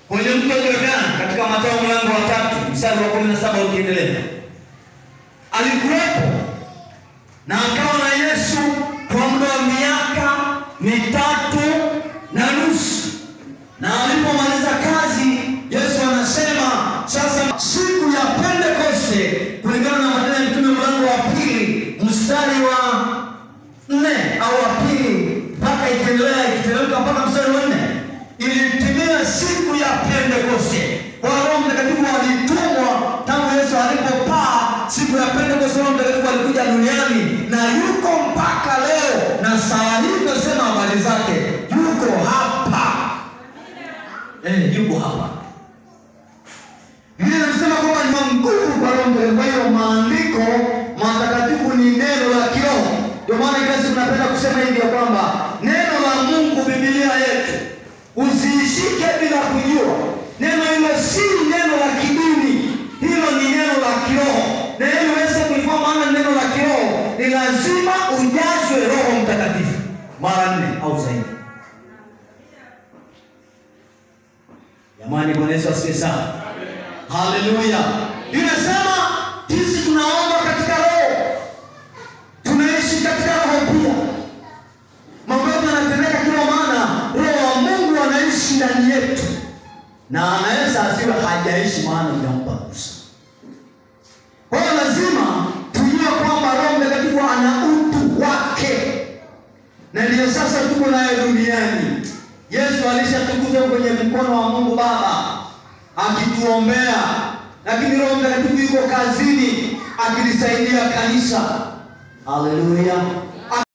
kwenye mto Yordani katika Mathayo mlango wa 3 mstari wa 17 ukiendelea. Alikuwepo na akawa na Yesu kwa muda wa miaka 3.5. Na alipomaliza kazi, Yesu anasema sasa siku ya Pentekoste, kulingana na Matendo ya Mitume mlango wa 2 mstari wa 4 au wa 2 mpaka ikiendelea ikiteremka mpaka mstari wa 4, ilitimia siku ya Pentekoste. Kwa Roho Mtakatifu alitumwa tangu Yesu alipopaa. Siku ya Pentekoste Roho Mtakatifu alikuja duniani na yuko mpaka leo, na saa hii tunasema habari zake, yuko hapa. Yuko hapa. Yeye anasema kwamba ni nguvu kwa Roho Mtakatifu. Kwa hiyo maandiko matakatifu ni neno la kiroho. Ndio maana Yesu tunapenda kusema hivi kwamba neno la Mungu, Biblia yetu, usishike bila kujua. Neno hilo si neno la kidini, hilo ni neno la kiroho. Na ili uweze kulifahamu maana neno la kiroho, ni lazima ujazwe Roho Mtakatifu mara 4 au zaidi. Jamani, Bwana Yesu asifiwe sana. Haleluya. Inasema sisi tunaomba katika roho, tunaishi katika roho pia. Mambo yote yanatendeka kwa maana Roho wa Mungu anaishi ndani yetu. Na anaweza asiwe hajaishi maana hujampa ruhusa. Kwa hiyo lazima tujue kwamba Roho Mtakatifu ana utu wake. Na ndio sasa tuko naye duniani. Yesu alishatukuzwa kwenye mkono wa Mungu Baba akituombea, lakini Roho Mtakatifu yuko kazini akilisaidia kanisa. Haleluya.